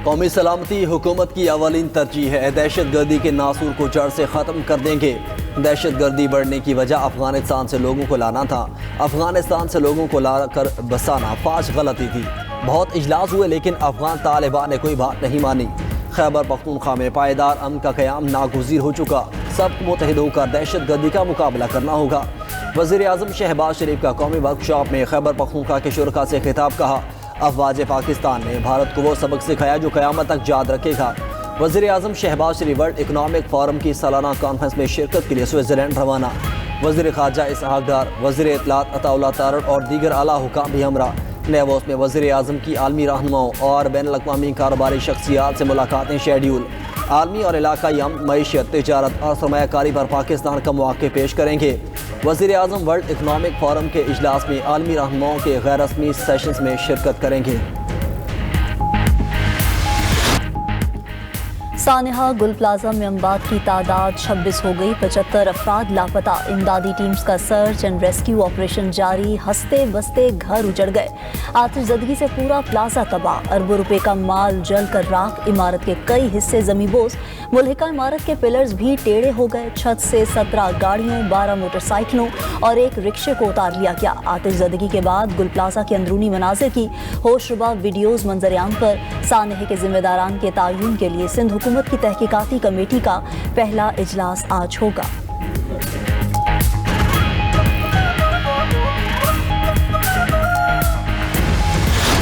कौमी सलामती हुकूमत की अवलीन तरजीह है। दहशत गर्दी के नासूर को जड़ से ख़त्म कर देंगे। दहशत गर्दी बढ़ने की वजह अफगानिस्तान से लोगों को लाना था। अफगानिस्तान से लोगों को ला कर बसाना फाश गलती थी। बहुत इजलास हुए लेकिन अफगान तालिबान ने कोई बात नहीं मानी। खैबर पख्तूनख्वा में पायदार अमन का क़याम नागुज़ीर हो चुका। सब मुतहिद होकर दहशत गर्दी का मुकाबला करना होगा। वज़ीर आज़म शहबाज शरीफ का कौमी वर्कशॉप में खैबर पख्तूनख्वा के शुरका से खिताब। कहा, अफवाज पाकिस्तान ने भारत को वो सबक सिखाया जो क़यामत तक याद रखेगा। वज़ीर आज़म शहबाज शरीफ वर्ल्ड इकनॉमिक फोरम की सालाना कॉन्फ्रेंस में शिरकत के लिए स्विट्ज़रलैंड रवाना। वज़ीर ख़ारजा इसहाक़ डार, वज़ीर इत्तलात अताउल्लाह तारड़ और दीगर आला हुकाम भी हमरा। नेवोस में वज़ीर आज़म की आलमी रहनुमाओं और बैनुल अक़वामी कारोबारी शख्सियात से मुलाकातें शेड्यूल। आलमी और इलाकाई अमन, मईशत, तिजारत और सरमायाकारी पर पाकिस्तान का मौक़िफ़ पेश करेंगे। वज़ीर आज़म वर्ल्ड इकनॉमिक फोरम के इजलास में आलमी रहनुमाओं के गैर रस्मी सेशंस में शिरकत करेंगे। सानिहा गुल प्लाजा में अमवात की तादाद 26 हो गई। 75 अफराद लापता। इमदादी टीम्स का सर्च एंड रेस्क्यू ऑपरेशन जारी। हंसते बसते घर उजड़ गए। आतिशज़दगी से पूरा प्लाजा तबाह। अरबों रुपए का माल जल कर राख। इमारत के कई हिस्से ज़मींबोस। मुल्हिका इमारत के पिलर्स भी टेढ़े हो गए। छत से 17 गाड़ियों, 12 मोटरसाइकिलों और एक रिक्शे को उतार लिया गया। आतिशज़दगी के बाद गुल प्लाजा के अंदरूनी मनाजिर की होशरुबा वीडियोज़ मंजर-ए-आम पर। सानहे के जिम्मेदारान के तयन के लिए सिंध हुकूमत की तहकीकाती कमेटी का पहला इजलास आज होगा।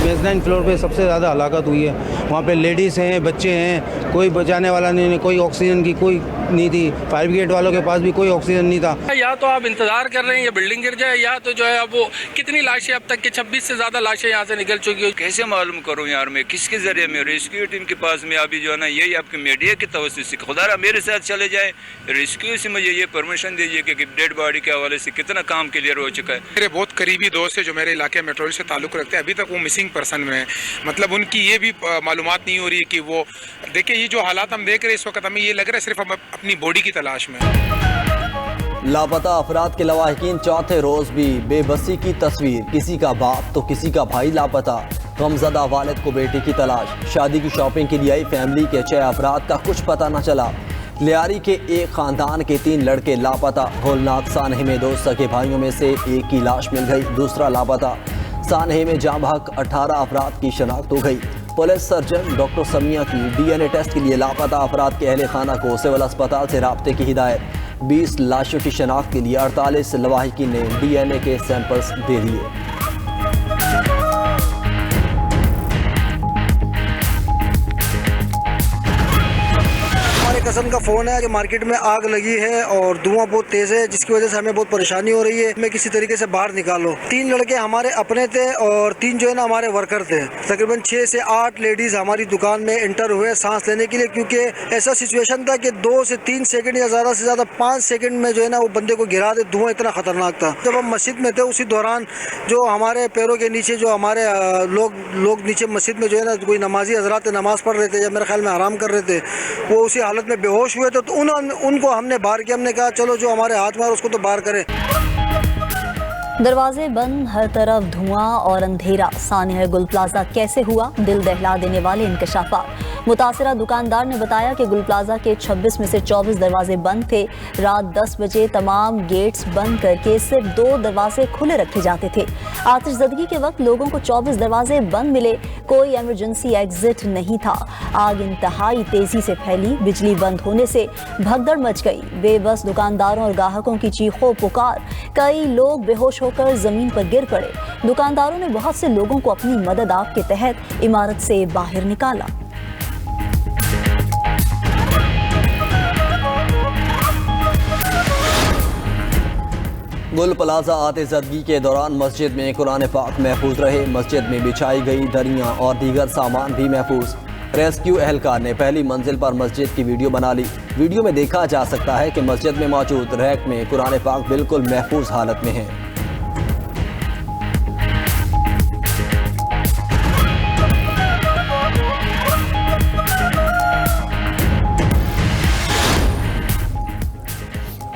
बेसलाइन फ्लोर पे सबसे ज़्यादा हलाकत हुई है। वहाँ पे लेडीज़ हैं, बच्चे हैं, कोई बचाने वाला नहीं, कोई ऑक्सीजन की कोई नहीं थी। फायर ब्रिगेड वालों के पास भी कोई ऑक्सीजन नहीं था। या तो आप इंतजार कर रहे हैं ये बिल्डिंग गिर जाए, या तो जो है अब वो कितनी लाशें अब तक के 26 से ज़्यादा लाशें यहाँ से निकल चुकी है। कैसे मालूम करूँ यार मैं, किसके ज़रिए में? रेस्क्यू टीम के पास में अभी जो है ना यही आपके मीडिया की तवज्जो से खुदा मेरे साथ चले जाए, रेस्क्यू से मुझे ये परमिशन दीजिए कि डेड बॉडी के हवाले से कितना काम क्लियर हो चुका है। मेरे बहुत करीबी दोस्त है जो मेरे इलाके मेट्रोल से ताल्लुक़ रखते हैं, अभी तक वो मिसिंग पर्सन में है। मतलब उनकी ये भी मालूमात नहीं हो रही है कि वो, देखिए ये जो हालात हम देख रहे हैं इस वक्त, हमें ये लग रहा है सिर्फ हम अपनी बॉडी की तलाश में। लापता अफराद के लवाहिकीन चौथे रोज भी बेबसी की तस्वीर। किसी का बाप तो किसी का भाई लापता। गमज़दा वालिद को बेटे की तलाश। शादी की शॉपिंग के लिए आई फैमिली के 6 अफराद का कुछ पता न चला। लियारी के एक खानदान के 3 लड़के लापता। होलनाक सानहे में 2 सगे भाइयों में से एक की लाश मिल गई, दूसरा लापता। सानहे में जाम हक 18 अफराद की शनाख्त हो गई। पुलिस सर्जन डॉक्टर समिया की DNA टेस्ट के लिए लापता अफराद के अहले खाना को सिविल अस्पताल से राब्ते की हिदायत। 20 लाशों की शनाख्त के लिए 48 लवाहिकीन ने DNA के सैंपल्स दे दिए। कसन का फ़ोन है कि मार्केट में आग लगी है और धुआं बहुत तेज़ है, जिसकी वजह से हमें बहुत परेशानी हो रही है। हमें किसी तरीके से बाहर निकालो। 3 लड़के हमारे अपने थे और 3 जो है ना हमारे वर्कर थे। तकरीबन 6 से 8 लेडीज़ हमारी दुकान में एंटर हुए सांस लेने के लिए, क्योंकि ऐसा सिचुएशन था कि 2 से 3 सेकंड या ज़्यादा से ज़्यादा 5 सेकंड में जो है ना वो बंदे को गिरा दे। धुआं इतना ख़तरनाक था। जब हम मस्जिद में थे उसी दौरान जो हमारे पैरों के नीचे जो हमारे लोग नीचे मस्जिद में जो है ना कोई नमाजी हजरात नमाज़ पढ़ रहे थे या मेरे ख्याल में आराम कर रहे थे, वो उसी हालत में बेहोश हुए थे। तो उनको हमने बाहर किया। हमने कहा चलो जो हमारे हाथ में उसको तो बाहर करें। दरवाजे बंद, हर तरफ धुआं और अंधेरा। सानिहा गुल प्लाजा कैसे हुआ? दिल दहला देने वाले इंकशाफात। मुतासिरा दुकानदार ने बताया कि गुल प्लाजा के 26 में से 24 दरवाजे बंद थे। रात 10 बजे तमाम गेट्स बंद करके सिर्फ 2 दरवाजे खुले रखे जाते थे। आतिशज़दगी के वक्त लोगों को 24 दरवाजे बंद मिले। कोई एमरजेंसी एग्जिट नहीं था। आग इंतहाई तेजी से फैली। बिजली बंद होने से भगदड़ मच गई। बेबस दुकानदारों और ग्राहकों की चीखों पुकार। कई लोग बेहोश होकर जमीन पर गिर पड़े। दुकानदारों ने बहुत से लोगों को अपनी मदद आप के तहत इमारत से बाहर निकाला। गुल प्लाजा आतिशज़दगी के दौरान मस्जिद में कुरान पाक महफूज रहे। मस्जिद में बिछाई गई दरियां और दीगर सामान भी महफूज। रेस्क्यू एहलकार ने पहली मंजिल पर मस्जिद की वीडियो बना ली। वीडियो में देखा जा सकता है कि मस्जिद में मौजूद रैक में कुरान पाक बिल्कुल महफूज हालत में है।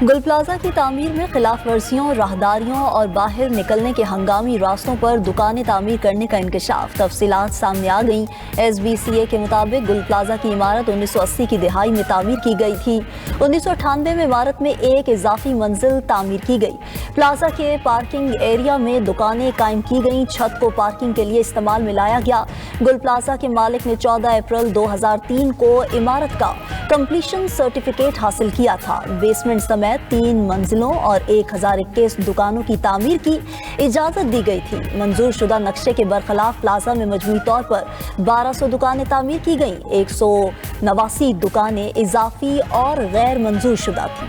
गुल प्लाजा की तामीर में खिलाफ वर्जियों, राहदारियों और बाहर निकलने के हंगामी रास्तों पर दुकानें तामीर करने का इंकशाफ। तफसीलात सामने आ गईं। SBCA के मुताबिक गुल प्लाजा की इमारत 1980 की दिहाई में तामीर की गई थी। 1998 में इमारत में एक इजाफी मंजिल तामीर की गई। प्लाजा के पार्किंग एरिया में दुकानें कायम की गईं। छत को पार्किंग के लिए इस्तेमाल में लाया गया। गुल प्लाजा के मालिक ने 14 अप्रैल 2003 को इमारत का कंप्लीशन सर्टिफिकेट हासिल किया था। बेसमेंट समेत 3 मंजिलों और 1021 दुकानों की तामीर की इजाजत दी गई थी। मंजूर शुदा नक्शे के बरखिलाफ प्लाजा में मजमूई तौर पर 1200 दुकानें तामीर की गईं। 189 दुकानें इजाफी और गैर मंजूर शुदा थीं।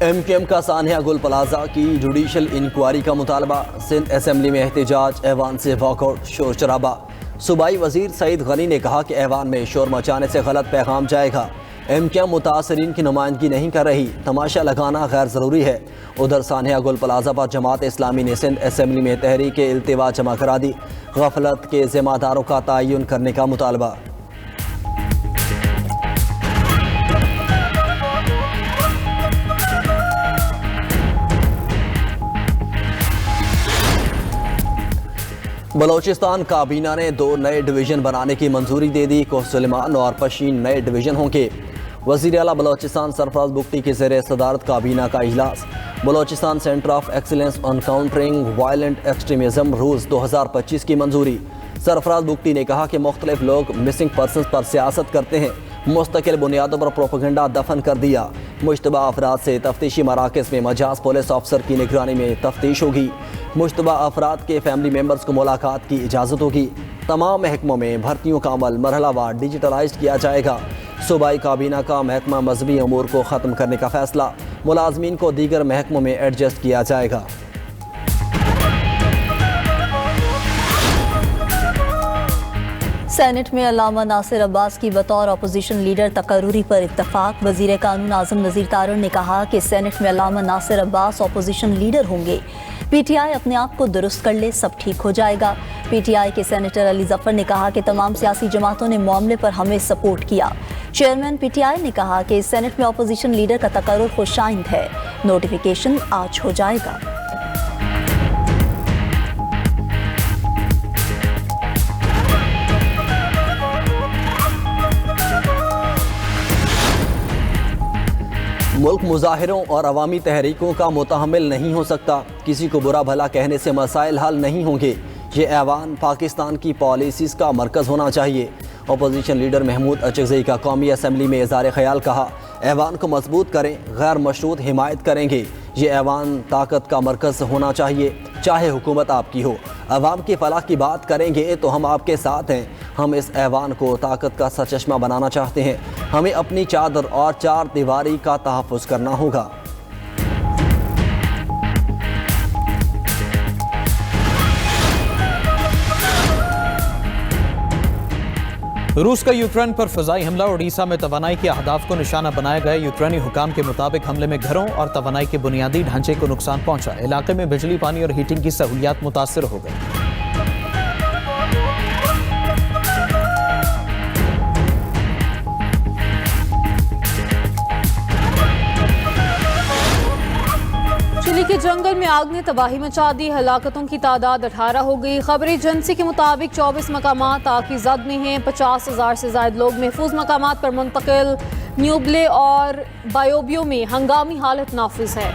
MKM का सानिया गुल प्लाजा की जुडिशल इंक्वायरी का मुतालबा। सिंध असेंबली में एहतजाज, ऐवान से वॉकआउट, शोर शराबा। सूबाई वजीर सईद गनी ने कहा कि ऐवान में शोर मचाने से गलत पैगाम जाएगा। MKM मुतासरीन की नुमाइंदगी नहीं कर रही, तमाशा लगाना गैर ज़रूरी है। उधर सानिया गुल प्लाजा पर जमात इस्लामी ने सिंध असेंबली में तहरीक इल्तिवा जमा करा दी। गफलत के ज़िम्मेदारों का तयन करने का मुतालबा। बलोचिस्तान काबीना ने 2 नए डिवीज़न बनाने की मंजूरी दे दी। कोहसुलेमान और पशीन नए डिवीज़न होंगे। वज़ीर आला बलोचिस्तान सरफराज बुगटी की ज़ेर सदारत काबीना का इजलास। Balochistan centre of excellence on countering violent extremism rules 2025 की मंजूरी। सरफराज बुगटी ने कहा कि मुख्तलिफ लोग मिसिंग पर्सनस पर सियासत करते हैं। मुस्तकिल बुनियादों पर प्रोपेगेंडा दफन कर दिया। मुश्तबा अफराद से तफ्तीशी मराकज़ में मजाज पुलिस ऑफिसर की निगरानी में तफ्तीश होगी। मुश्तबा अफराद के फैमिली मेम्बर्स को मुलाकात की इजाज़त होगी। तमाम महकमों में भर्तियों का अमल मरहलावार डिजिटलाइज किया जाएगा। सूबाई काबीना का महकमा मजहबी अमूर को ख़त्म करने का फैसला। मुलाजमीन को दीगर महकमों में एडजस्ट किया जाएगा। सेनेट में अल्लामा नासिर अब्बास की बतौर अपोजिशन लीडर तकर्रुरी पर इत्तफाक। वज़ीर कानून आज़म नज़ीर तारण ने कहा कि सेनेट में अल्लामा नासिर अब्बास अपोजिशन लीडर होंगे। PTI अपने आप को दुरुस्त कर ले, सब ठीक हो जाएगा। PTI के सेनेटर अली जफ़र ने कहा कि तमाम सियासी जमातों ने मामले पर हमें सपोर्ट किया। चेयरमैन PTI ने कहा कि सेनेट में अपोजिशन लीडर का तकर्रुर खुशाइंद है, नोटिफिकेशन आज हो जाएगा। मुल्क मुजाहिरों और अवामी तहरीकों का मुतहम्मिल नहीं हो सकता। किसी को बुरा भला कहने से मसाइल हल नहीं होंगे। ये ऐवान पाकिस्तान की पॉलिसीज़ का मरकज़ होना चाहिए। अपोजिशन लीडर महमूद अचकज़ई का कौमी असम्बली में इज़हार ख्याल कहा। ऐवान को मजबूत करें, गैर मशरूत हिमायत करेंगे। ये ऐवान ताकत का मरकज़ होना चाहिए, चाहे हुकूमत आपकी हो। अवाम की फलाह की बात करेंगे तो हम आपके साथ हैं। हम इस ऐवान को ताकत का सरचश्मा बनाना चाहते हैं। हमें अपनी चादर और 4 दीवारी का तहफ़्फ़ुज़ करना होगा। रूस का यूक्रेन पर फ़िज़ाई हमला। ओडिशा में तवानाई के अहदाफ को निशाना बनाया गया। यूक्रेनी हुकाम के मुताबिक हमले में घरों और तवानाई के बुनियादी ढांचे को नुकसान पहुंचा। इलाके में बिजली, पानी और हीटिंग की सहूलियात मुतासिर हो गई। चिली के जंगल में आग ने तबाही मचा दी। हलाकतों की तादाद 18 हो गई। खबर एजेंसी के मुताबिक 24 मकामात आग की जद में हैं। 50,000 से ज्यादा लोग महफूज मकामात पर मुंतकिल। न्यूब्ले और बायोबियो में हंगामी हालत नाफिज है।